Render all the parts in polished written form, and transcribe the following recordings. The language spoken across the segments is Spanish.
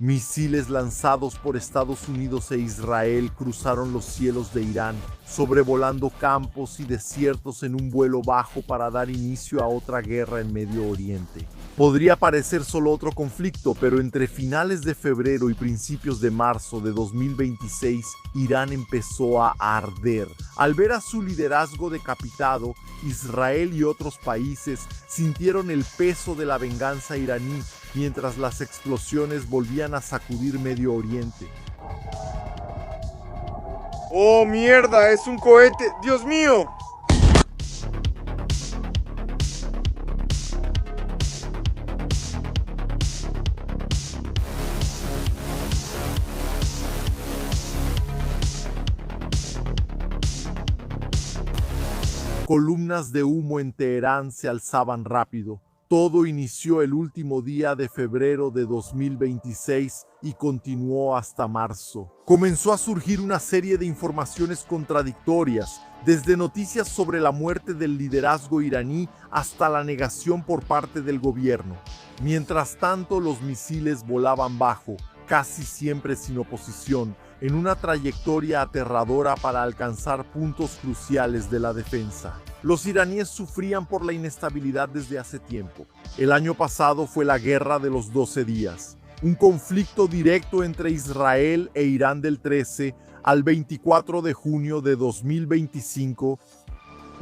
Misiles lanzados por Estados Unidos e Israel cruzaron los cielos de Irán, sobrevolando campos y desiertos en un vuelo bajo para dar inicio a otra guerra en Medio Oriente. Podría parecer solo otro conflicto, pero entre finales de febrero y principios de marzo de 2026, Irán empezó a arder. Al ver a su liderazgo decapitado, Israel y otros países sintieron el peso de la venganza iraní, mientras las explosiones volvían a sacudir Medio Oriente. ¡Oh, mierda! ¡Es un cohete! ¡Dios mío! Columnas de humo en Teherán se alzaban rápido. Todo inició el último día de febrero de 2026 y continuó hasta marzo. Comenzó a surgir una serie de informaciones contradictorias, desde noticias sobre la muerte del liderazgo iraní hasta la negación por parte del gobierno. Mientras tanto, los misiles volaban bajo, casi siempre sin oposición, en una trayectoria aterradora para alcanzar puntos cruciales de la defensa. Los iraníes sufrían por la inestabilidad desde hace tiempo. El año pasado fue la Guerra de los 12 días, un conflicto directo entre Israel e Irán del 13 al 24 de junio de 2025.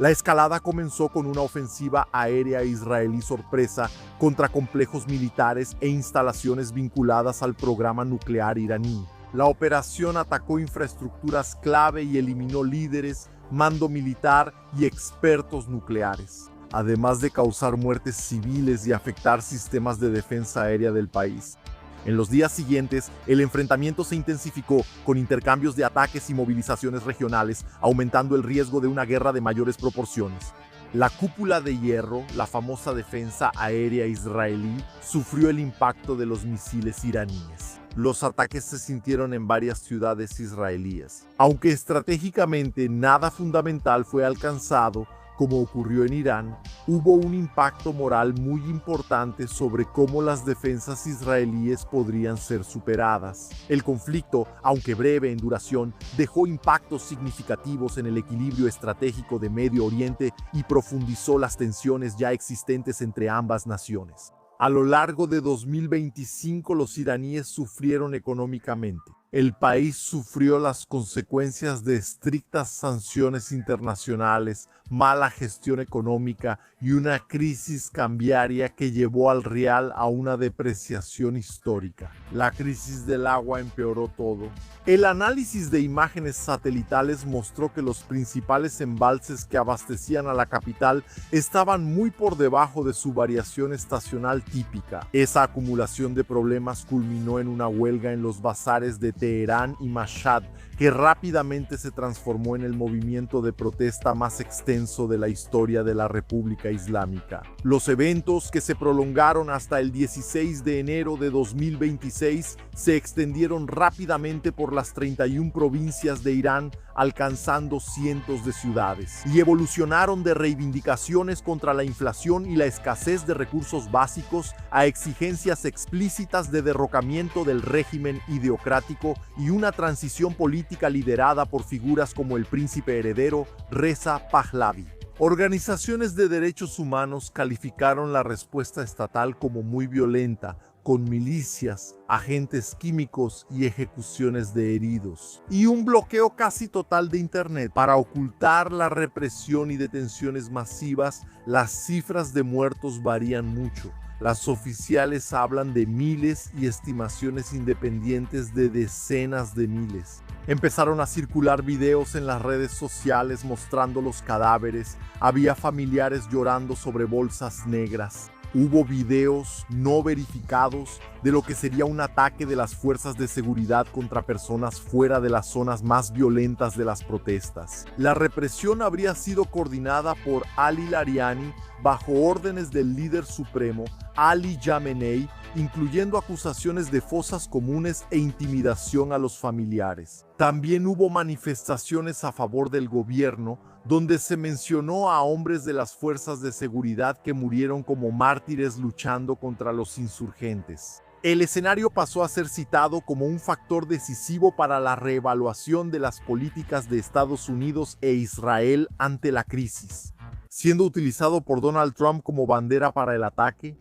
La escalada comenzó con una ofensiva aérea israelí sorpresa contra complejos militares e instalaciones vinculadas al programa nuclear iraní. La operación atacó infraestructuras clave y eliminó líderes, mando militar y expertos nucleares, además de causar muertes civiles y afectar sistemas de defensa aérea del país. En los días siguientes, el enfrentamiento se intensificó con intercambios de ataques y movilizaciones regionales, aumentando el riesgo de una guerra de mayores proporciones. La cúpula de hierro, la famosa defensa aérea israelí, sufrió el impacto de los misiles iraníes. Los ataques se sintieron en varias ciudades israelíes. Aunque estratégicamente nada fundamental fue alcanzado, como ocurrió en Irán, hubo un impacto moral muy importante sobre cómo las defensas israelíes podrían ser superadas. El conflicto, aunque breve en duración, dejó impactos significativos en el equilibrio estratégico de Medio Oriente y profundizó las tensiones ya existentes entre ambas naciones. A lo largo de 2025, los iraníes sufrieron económicamente. El país sufrió las consecuencias de estrictas sanciones internacionales, mala gestión económica y una crisis cambiaria que llevó al rial a una depreciación histórica. La crisis del agua empeoró todo. El análisis de imágenes satelitales mostró que los principales embalses que abastecían a la capital estaban muy por debajo de su variación estacional típica. Esa acumulación de problemas culminó en una huelga en los bazares de Teherán y Mashhad, que rápidamente se transformó en el movimiento de protesta más extenso de la historia de la República Islámica. Los eventos, que se prolongaron hasta el 16 de enero de 2026, se extendieron rápidamente por las 31 provincias de Irán, alcanzando cientos de ciudades, y evolucionaron de reivindicaciones contra la inflación y la escasez de recursos básicos a exigencias explícitas de derrocamiento del régimen ideocrático y una transición política liderada por figuras como el príncipe heredero Reza Pahlavi. Organizaciones de derechos humanos calificaron la respuesta estatal como muy violenta, con milicias, agentes químicos y ejecuciones de heridos, y un bloqueo casi total de Internet. Para ocultar la represión y detenciones masivas, las cifras de muertos varían mucho. Las oficiales hablan de miles y estimaciones independientes de decenas de miles. Empezaron a circular videos en las redes sociales mostrando los cadáveres. Había familiares llorando sobre bolsas negras. Hubo videos no verificados de lo que sería un ataque de las fuerzas de seguridad contra personas fuera de las zonas más violentas de las protestas. La represión habría sido coordinada por Ali Larijani bajo órdenes del líder supremo, Ali Khamenei, incluyendo acusaciones de fosas comunes e intimidación a los familiares. También hubo manifestaciones a favor del gobierno, donde se mencionó a hombres de las fuerzas de seguridad que murieron como mártires luchando contra los insurgentes. El escenario pasó a ser citado como un factor decisivo para la reevaluación de las políticas de Estados Unidos e Israel ante la crisis, siendo utilizado por Donald Trump como bandera para el ataque,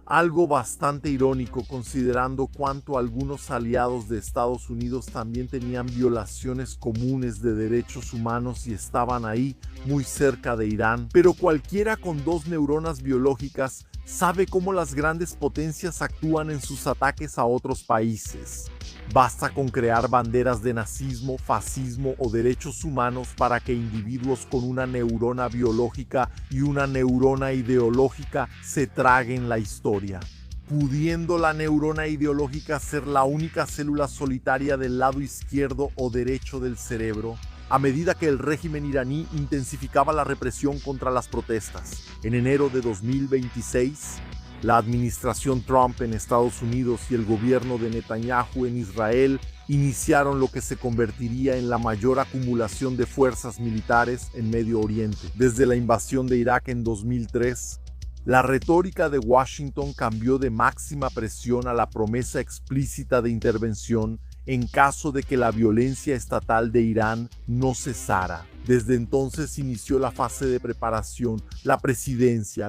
algo bastante irónico considerando cuánto algunos aliados de Estados Unidos también tenían violaciones comunes de derechos humanos y estaban ahí, muy cerca de Irán. Pero cualquiera con dos neuronas biológicas sabe cómo las grandes potencias actúan en sus ataques a otros países. Basta con crear banderas de nazismo, fascismo o derechos humanos para que individuos con una neurona biológica y una neurona ideológica se traguen la historia, pudiendo la neurona ideológica ser la única célula solitaria del lado izquierdo o derecho del cerebro, a medida que el régimen iraní intensificaba la represión contra las protestas. En enero de 2026, la administración Trump en Estados Unidos y el gobierno de Netanyahu en Israel iniciaron lo que se convertiría en la mayor acumulación de fuerzas militares en Medio Oriente. Desde la invasión de Irak en 2003, la retórica de Washington cambió de máxima presión a la promesa explícita de intervención en caso de que la violencia estatal de Irán no cesara. Desde entonces inició la fase de preparación, la presidencia.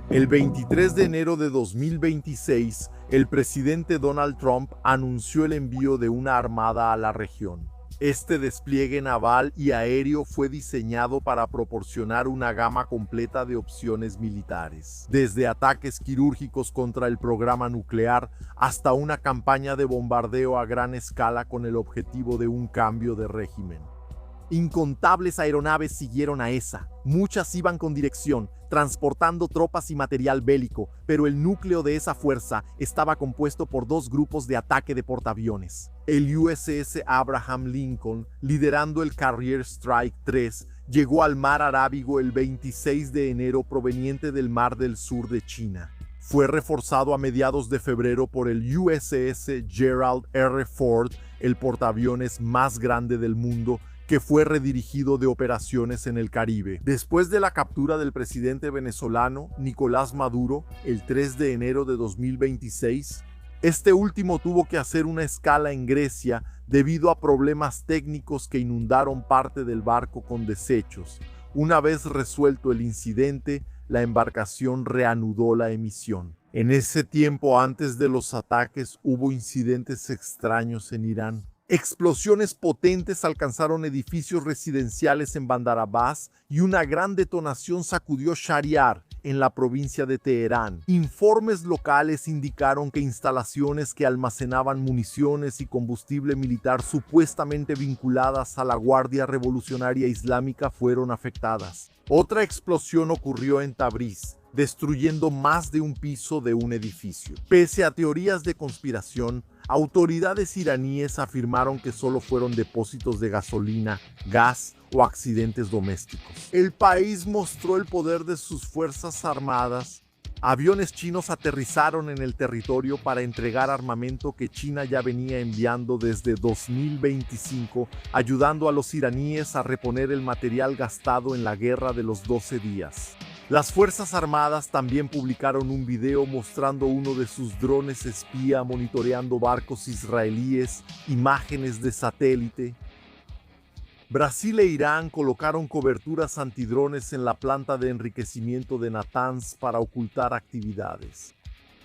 El 23 de enero de 2026, el presidente Donald Trump anunció el envío de una armada a la región. Este despliegue naval y aéreo fue diseñado para proporcionar una gama completa de opciones militares, desde ataques quirúrgicos contra el programa nuclear hasta una campaña de bombardeo a gran escala con el objetivo de un cambio de régimen. Incontables aeronaves siguieron a esa. Muchas iban con dirección, transportando tropas y material bélico, pero el núcleo de esa fuerza estaba compuesto por dos grupos de ataque de portaaviones. El USS Abraham Lincoln, liderando el Carrier Strike 3, llegó al mar Arábigo el 26 de enero proveniente del Mar del Sur de China. Fue reforzado a mediados de febrero por el USS Gerald R. Ford, el portaaviones más grande del mundo, que fue redirigido de operaciones en el Caribe. Después de la captura del presidente venezolano Nicolás Maduro el 3 de enero de 2026, este último tuvo que hacer una escala en Grecia debido a problemas técnicos que inundaron parte del barco con desechos. Una vez resuelto el incidente, la embarcación reanudó la emisión. En ese tiempo, antes de los ataques, hubo incidentes extraños en Irán. Explosiones potentes alcanzaron edificios residenciales en Bandar Abbas y una gran detonación sacudió Shahryar, en la provincia de Teherán. Informes locales indicaron que instalaciones que almacenaban municiones y combustible militar supuestamente vinculadas a la Guardia Revolucionaria Islámica fueron afectadas. Otra explosión ocurrió en Tabriz, destruyendo más de un piso de un edificio. Pese a teorías de conspiración, autoridades iraníes afirmaron que solo fueron depósitos de gasolina, gas o accidentes domésticos. El país mostró el poder de sus fuerzas armadas. Aviones chinos aterrizaron en el territorio para entregar armamento que China ya venía enviando desde 2025, ayudando a los iraníes a reponer el material gastado en la guerra de los 12 días. Las Fuerzas Armadas también publicaron un video mostrando uno de sus drones espía monitoreando barcos israelíes, imágenes de satélite. Brasil e Irán colocaron coberturas antidrones en la planta de enriquecimiento de Natanz para ocultar actividades.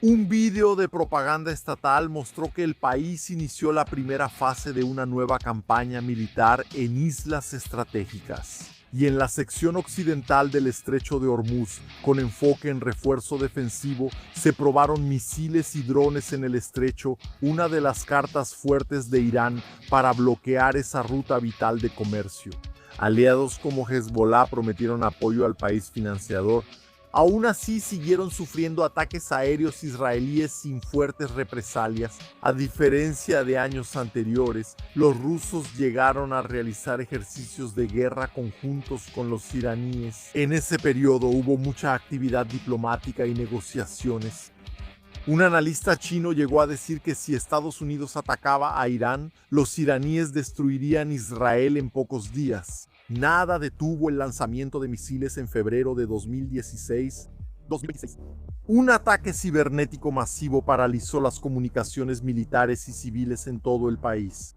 Un video de propaganda estatal mostró que el país inició la primera fase de una nueva campaña militar en islas estratégicas y en la sección occidental del estrecho de Hormuz, con enfoque en refuerzo defensivo, se probaron misiles y drones en el estrecho, una de las cartas fuertes de Irán para bloquear esa ruta vital de comercio. Aliados como Hezbollah prometieron apoyo al país financiador. Aún así, siguieron sufriendo ataques aéreos israelíes sin fuertes represalias. A diferencia de años anteriores, los rusos llegaron a realizar ejercicios de guerra conjuntos con los iraníes. En ese periodo hubo mucha actividad diplomática y negociaciones. Un analista chino llegó a decir que si Estados Unidos atacaba a Irán, los iraníes destruirían Israel en pocos días. Nada detuvo el lanzamiento de misiles en febrero de 2016. 2026. Un ataque cibernético masivo paralizó las comunicaciones militares y civiles en todo el país.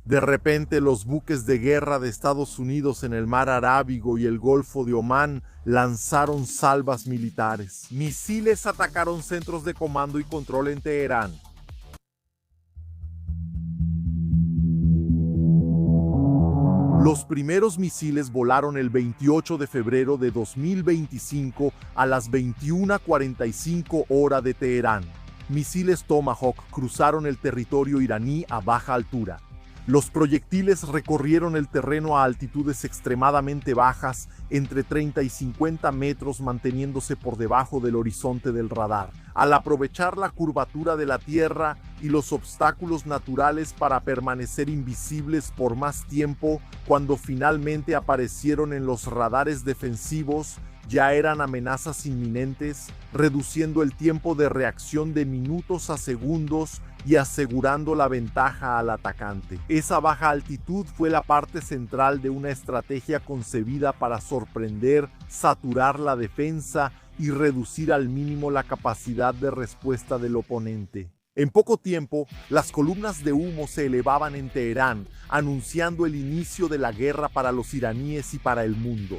De repente, los buques de guerra de Estados Unidos en el mar Arábigo y el Golfo de Omán lanzaron salvas militares. Misiles atacaron centros de comando y control en Teherán. Los primeros misiles volaron el 28 de febrero de 2025 a las 21:45 hora de Teherán. Misiles Tomahawk cruzaron el territorio iraní a baja altura. Los proyectiles recorrieron el terreno a altitudes extremadamente bajas, entre 30 y 50 metros, manteniéndose por debajo del horizonte del radar. Al aprovechar la curvatura de la Tierra y los obstáculos naturales para permanecer invisibles por más tiempo, cuando finalmente aparecieron en los radares defensivos, ya eran amenazas inminentes, reduciendo el tiempo de reacción de minutos a segundos y asegurando la ventaja al atacante. Esa baja altitud fue la parte central de una estrategia concebida para sorprender, saturar la defensa y reducir al mínimo la capacidad de respuesta del oponente. En poco tiempo, las columnas de humo se elevaban en Teherán, anunciando el inicio de la guerra para los iraníes y para el mundo.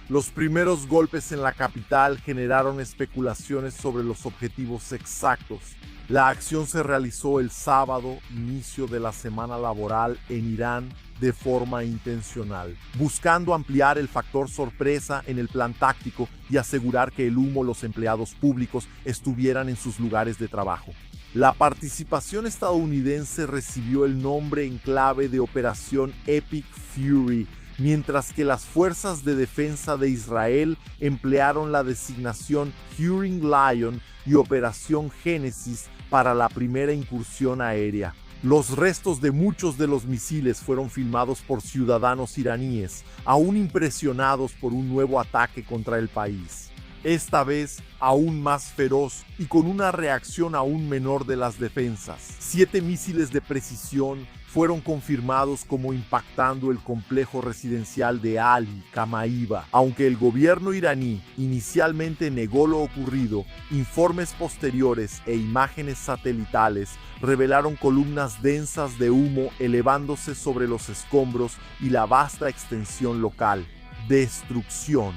Los primeros golpes en la capital generaron especulaciones sobre los objetivos exactos. La acción se realizó el sábado, inicio de la semana laboral en Irán, de forma intencional, buscando ampliar el factor sorpresa en el plan táctico y asegurar que el humo los empleados públicos estuvieran en sus lugares de trabajo. La participación estadounidense recibió el nombre en clave de Operación Epic Fury, mientras que las fuerzas de defensa de Israel emplearon la designación Enduring Lion y Operación Génesis para la primera incursión aérea. Los restos de muchos de los misiles fueron filmados por ciudadanos iraníes, aún impresionados por un nuevo ataque contra el país. Esta vez aún más feroz y con una reacción aún menor de las defensas. 7 misiles de precisión fueron confirmados como impactando el complejo residencial de Ali Kamaiba. Aunque el gobierno iraní inicialmente negó lo ocurrido, informes posteriores e imágenes satelitales revelaron columnas densas de humo elevándose sobre los escombros y la vasta extensión local. Destrucción.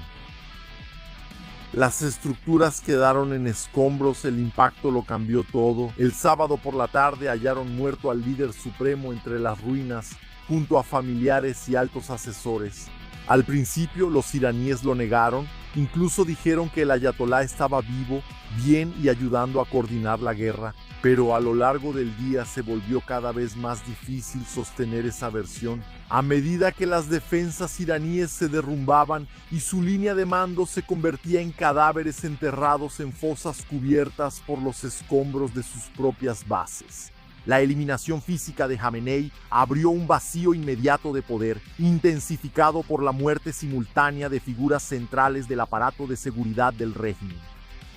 Las estructuras quedaron en escombros, el impacto lo cambió todo. El sábado por la tarde hallaron muerto al líder supremo entre las ruinas, junto a familiares y altos asesores. Al principio los iraníes lo negaron, incluso dijeron que el ayatolá estaba vivo, bien y ayudando a coordinar la guerra, pero a lo largo del día se volvió cada vez más difícil sostener esa versión. A medida que las defensas iraníes se derrumbaban y su línea de mando se convertía en cadáveres enterrados en fosas cubiertas por los escombros de sus propias bases. La eliminación física de Jamenei abrió un vacío inmediato de poder, intensificado por la muerte simultánea de figuras centrales del aparato de seguridad del régimen,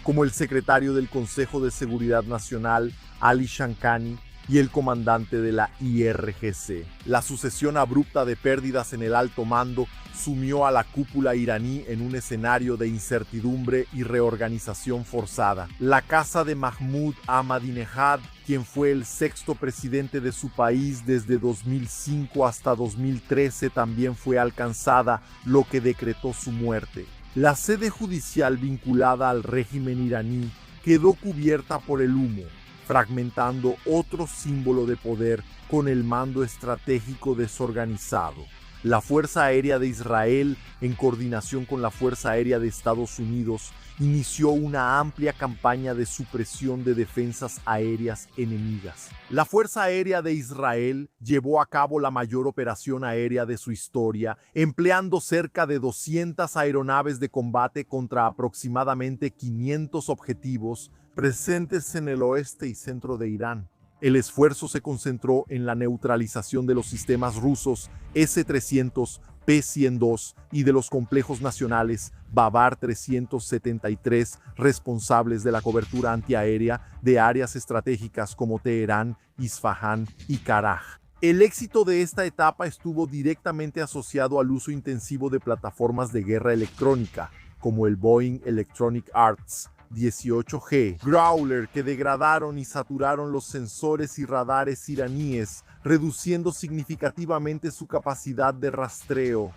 como el secretario del Consejo de Seguridad Nacional, Ali Shamkhani, y el comandante de la IRGC. La sucesión abrupta de pérdidas en el alto mando sumió a la cúpula iraní en un escenario de incertidumbre y reorganización forzada. La casa de Mahmoud Ahmadinejad, quien fue el 6º presidente de su país desde 2005 hasta 2013, también fue alcanzada, lo que decretó su muerte. La sede judicial vinculada al régimen iraní quedó cubierta por el humo, fragmentando otro símbolo de poder con el mando estratégico desorganizado. La Fuerza Aérea de Israel, en coordinación con la Fuerza Aérea de Estados Unidos, inició una amplia campaña de supresión de defensas aéreas enemigas. La Fuerza Aérea de Israel llevó a cabo la mayor operación aérea de su historia, empleando cerca de 200 aeronaves de combate contra aproximadamente 500 objetivos presentes en el oeste y centro de Irán. El esfuerzo se concentró en la neutralización de los sistemas rusos S-300, P-102 y de los complejos nacionales Bavar 373, responsables de la cobertura antiaérea de áreas estratégicas como Teherán, Isfahán y Karaj. El éxito de esta etapa estuvo directamente asociado al uso intensivo de plataformas de guerra electrónica, como el Boeing Electronic Arts 18G Growler, que degradaron y saturaron los sensores y radares iraníes, reduciendo significativamente su capacidad de rastreo.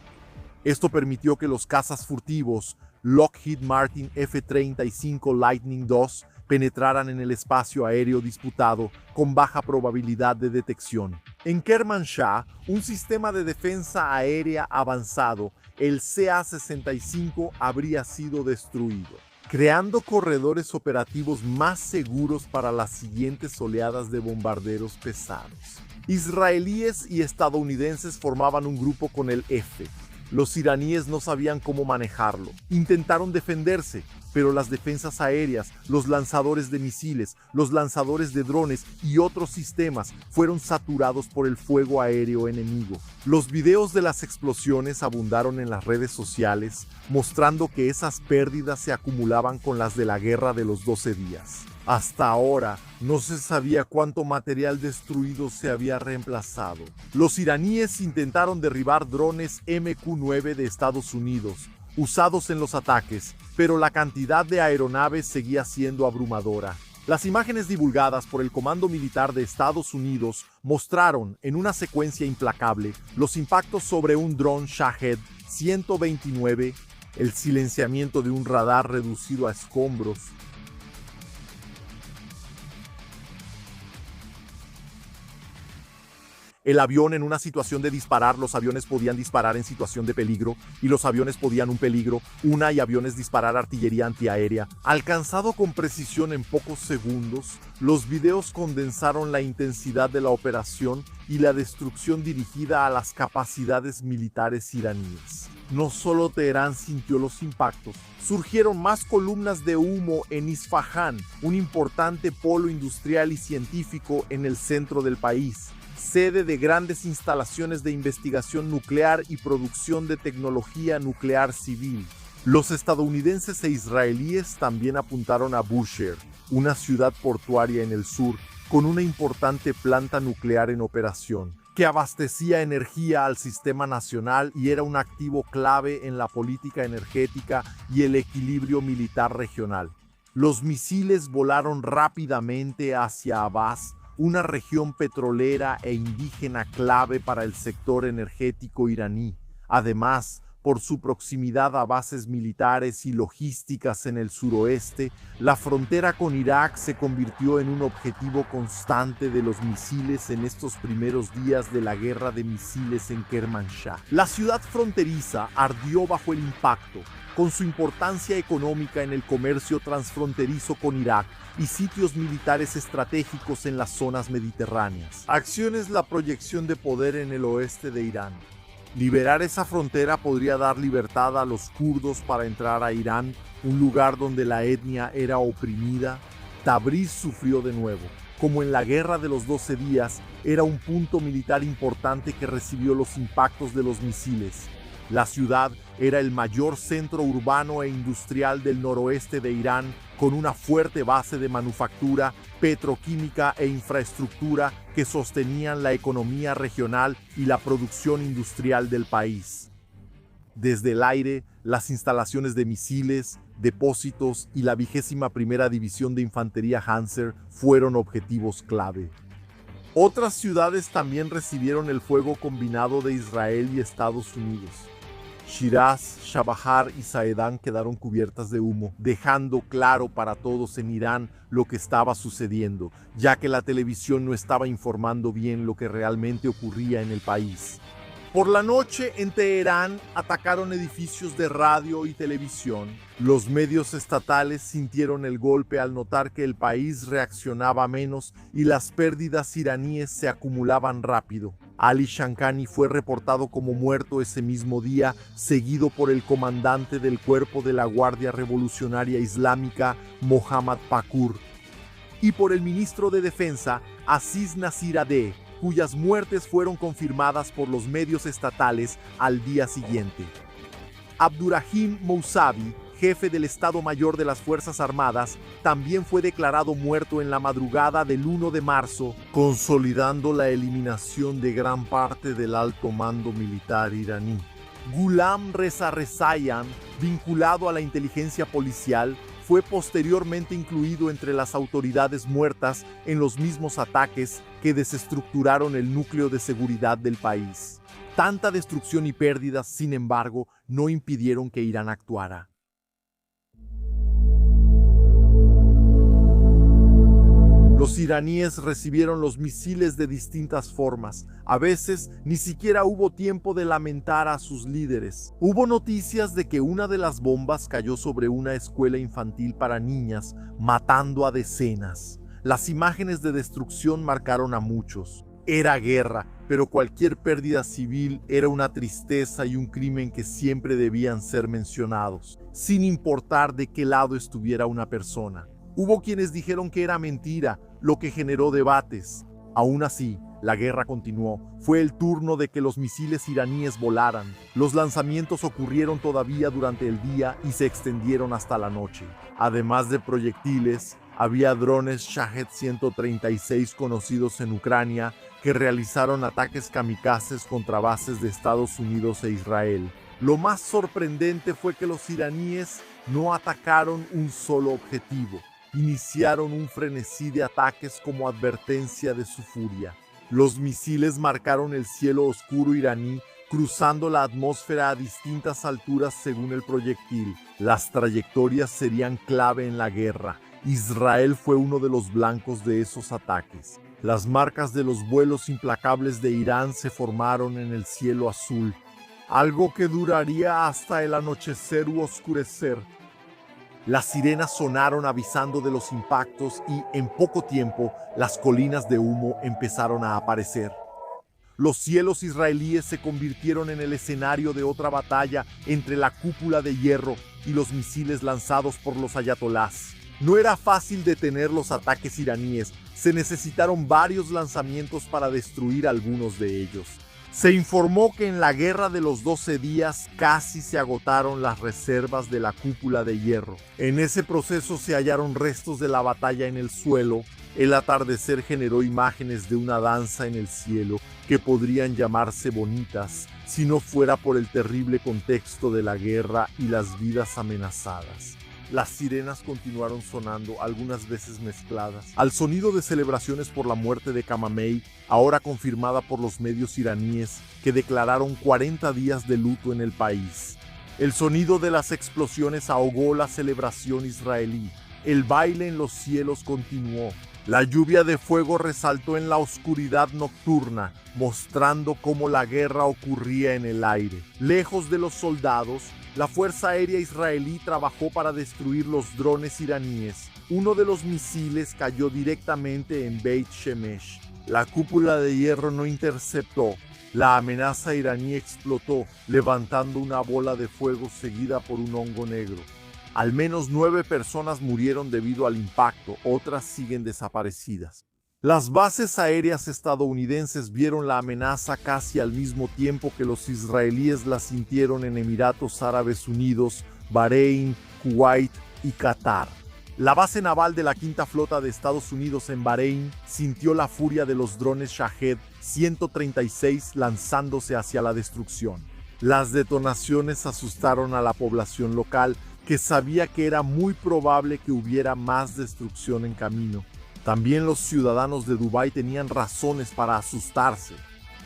Esto permitió que los cazas furtivos Lockheed Martin F-35 Lightning II penetraran en el espacio aéreo disputado con baja probabilidad de detección. En Kermanshah, un sistema de defensa aérea avanzado, el CA-65, habría sido destruido, creando corredores operativos más seguros para las siguientes oleadas de bombarderos pesados. Israelíes y estadounidenses formaban un grupo con el F. Los iraníes no sabían cómo manejarlo. Intentaron defenderse, pero las defensas aéreas, los lanzadores de misiles, los lanzadores de drones y otros sistemas fueron saturados por el fuego aéreo enemigo. Los videos de las explosiones abundaron en las redes sociales, mostrando que esas pérdidas se acumulaban con las de la Guerra de los 12 días. Hasta ahora, no se sabía cuánto material destruido se había reemplazado. Los iraníes intentaron derribar drones MQ-9 de Estados Unidos, usados en los ataques, pero la cantidad de aeronaves seguía siendo abrumadora. Las imágenes divulgadas por el Comando Militar de Estados Unidos mostraron, en una secuencia implacable, los impactos sobre un dron Shahed 129, el silenciamiento de un radar reducido a escombros, el avión en una situación de disparar. Los aviones podían disparar en situación de peligro, y los aviones podían y aviones disparar artillería antiaérea. Alcanzado con precisión en pocos segundos, los videos condensaron la intensidad de la operación y la destrucción dirigida a las capacidades militares iraníes. No solo Teherán sintió los impactos, surgieron más columnas de humo en Isfahán, un importante polo industrial y científico en el centro del país, sede de grandes instalaciones de investigación nuclear y producción de tecnología nuclear civil. Los estadounidenses e israelíes también apuntaron a Bushehr, una ciudad portuaria en el sur, con una importante planta nuclear en operación, que abastecía energía al sistema nacional y era un activo clave en la política energética y el equilibrio militar regional. Los misiles volaron rápidamente hacia Abbas, una región petrolera e indígena clave para el sector energético iraní. Además, por su proximidad a bases militares y logísticas en el suroeste, la frontera con Irak se convirtió en un objetivo constante de los misiles en estos primeros días de la guerra de misiles en Kermanshah. La ciudad fronteriza ardió bajo el impacto, con su importancia económica en el comercio transfronterizo con Irak y sitios militares estratégicos en las zonas mediterráneas. Acciones: la proyección de poder en el oeste de Irán. Liberar esa frontera podría dar libertad a los kurdos para entrar a Irán, un lugar donde la etnia era oprimida. Tabriz sufrió de nuevo. Como en la Guerra de los 12 días, era un punto militar importante que recibió los impactos de los misiles. La ciudad era el mayor centro urbano e industrial del noroeste de Irán, con una fuerte base de manufactura, petroquímica e infraestructura que sostenían la economía regional y la producción industrial del país. Desde el aire, las instalaciones de misiles, depósitos y la 21ª División de Infantería Panzer fueron objetivos clave. Otras ciudades también recibieron el fuego combinado de Israel y Estados Unidos. Shiraz, Shabahar y Saedán quedaron cubiertas de humo, dejando claro para todos en Irán lo que estaba sucediendo, ya que la televisión no estaba informando bien lo que realmente ocurría en el país. Por la noche, en Teherán, atacaron edificios de radio y televisión. Los medios estatales sintieron el golpe al notar que el país reaccionaba menos y las pérdidas iraníes se acumulaban rápido. Ali Shankani fue reportado como muerto ese mismo día, seguido por el comandante del cuerpo de la Guardia Revolucionaria Islámica, Mohammad Pakur, y por el ministro de Defensa, Aziz Naziradeh, cuyas muertes fueron confirmadas por los medios estatales al día siguiente. Abdurrahim Mousavi, jefe del Estado Mayor de las Fuerzas Armadas, también fue declarado muerto en la madrugada del 1 de marzo, consolidando la eliminación de gran parte del alto mando militar iraní. Ghulam Reza Rezaian, vinculado a la inteligencia policial, fue posteriormente incluido entre las autoridades muertas en los mismos ataques que desestructuraron el núcleo de seguridad del país. Tanta destrucción y pérdidas, sin embargo, no impidieron que Irán actuara. Los iraníes recibieron los misiles de distintas formas. A veces ni siquiera hubo tiempo de lamentar a sus líderes. Hubo noticias de que una de las bombas cayó sobre una escuela infantil para niñas, matando a decenas. Las imágenes de destrucción marcaron a muchos. Era guerra, pero cualquier pérdida civil era una tristeza y un crimen que siempre debían ser mencionados, sin importar de qué lado estuviera una persona. Hubo quienes dijeron que era mentira, lo que generó debates. Aún así, la guerra continuó. Fue el turno de que los misiles iraníes volaran. Los lanzamientos ocurrieron todavía durante el día y se extendieron hasta la noche. Además de proyectiles, había drones Shahed 136 conocidos en Ucrania que realizaron ataques kamikazes contra bases de Estados Unidos e Israel. Lo más sorprendente fue que los iraníes no atacaron un solo objetivo. Iniciaron un frenesí de ataques como advertencia de su furia. Los misiles marcaron el cielo oscuro iraní, cruzando la atmósfera a distintas alturas según el proyectil. Las trayectorias serían clave en la guerra. Israel fue uno de los blancos de esos ataques. Las marcas de los vuelos implacables de Irán se formaron en el cielo azul, algo que duraría hasta el anochecer u oscurecer. Las sirenas sonaron avisando de los impactos y, en poco tiempo, las colinas de humo empezaron a aparecer. Los cielos israelíes se convirtieron en el escenario de otra batalla entre la cúpula de hierro y los misiles lanzados por los ayatolás. No era fácil detener los ataques iraníes, se necesitaron varios lanzamientos para destruir algunos de ellos. Se informó que en la guerra de los 12 días casi se agotaron las reservas de la cúpula de hierro. En ese proceso se hallaron restos de la batalla en el suelo. El atardecer generó imágenes de una danza en el cielo que podrían llamarse bonitas si no fuera por el terrible contexto de la guerra y las vidas amenazadas. Las sirenas continuaron sonando, algunas veces mezcladas, al sonido de celebraciones por la muerte de Khamenei, ahora confirmada por los medios iraníes, que declararon 40 días de luto en el país. El sonido de las explosiones ahogó la celebración israelí. El baile en los cielos continuó. La lluvia de fuego resaltó en la oscuridad nocturna, mostrando cómo la guerra ocurría en el aire. Lejos de los soldados, la Fuerza Aérea Israelí trabajó para destruir los drones iraníes. Uno de los misiles cayó directamente en Beit Shemesh. La cúpula de hierro no interceptó. La amenaza iraní explotó, levantando una bola de fuego seguida por un hongo negro. Al menos 9 personas murieron debido al impacto, otras siguen desaparecidas. Las bases aéreas estadounidenses vieron la amenaza casi al mismo tiempo que los israelíes la sintieron en Emiratos Árabes Unidos, Bahrein, Kuwait y Qatar. La base naval de la Quinta Flota de Estados Unidos en Bahrein sintió la furia de los drones Shahed 136 lanzándose hacia la destrucción. Las detonaciones asustaron a la población local, que sabía que era muy probable que hubiera más destrucción en camino. También los ciudadanos de Dubái tenían razones para asustarse.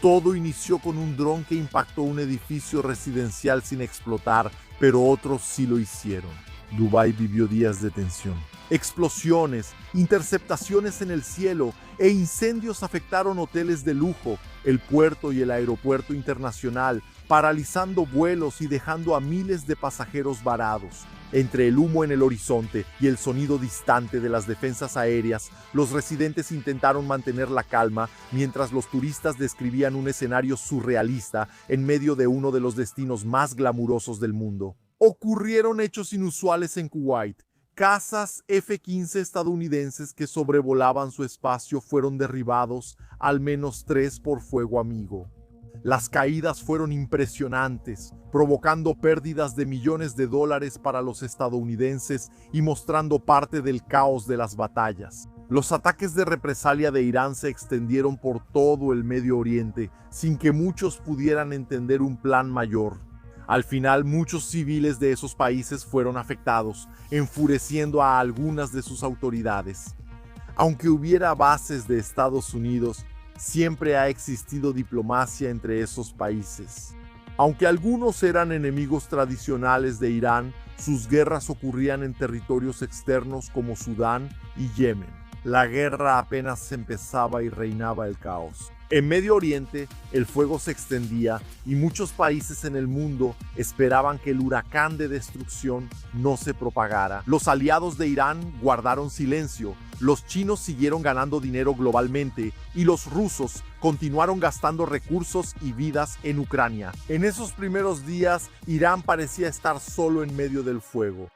Todo inició con un dron que impactó un edificio residencial sin explotar, pero otros sí lo hicieron. Dubái vivió días de tensión. Explosiones, interceptaciones en el cielo e incendios afectaron hoteles de lujo, el puerto y el aeropuerto internacional, paralizando vuelos y dejando a miles de pasajeros varados. Entre el humo en el horizonte y el sonido distante de las defensas aéreas, los residentes intentaron mantener la calma mientras los turistas describían un escenario surrealista en medio de uno de los destinos más glamurosos del mundo. Ocurrieron hechos inusuales en Kuwait. Cazas F-15 estadounidenses que sobrevolaban su espacio fueron derribados, al menos 3 por fuego amigo. Las caídas fueron impresionantes, provocando pérdidas de millones de dólares para los estadounidenses y mostrando parte del caos de las batallas. Los ataques de represalia de Irán se extendieron por todo el Medio Oriente, sin que muchos pudieran entender un plan mayor. Al final, muchos civiles de esos países fueron afectados, enfureciendo a algunas de sus autoridades. Aunque hubiera bases de Estados Unidos, siempre ha existido diplomacia entre esos países. Aunque algunos eran enemigos tradicionales de Irán, sus guerras ocurrían en territorios externos como Sudán y Yemen. La guerra apenas empezaba y reinaba el caos. En Medio Oriente, el fuego se extendía y muchos países en el mundo esperaban que el huracán de destrucción no se propagara. Los aliados de Irán guardaron silencio, los chinos siguieron ganando dinero globalmente y los rusos continuaron gastando recursos y vidas en Ucrania. En esos primeros días, Irán parecía estar solo en medio del fuego.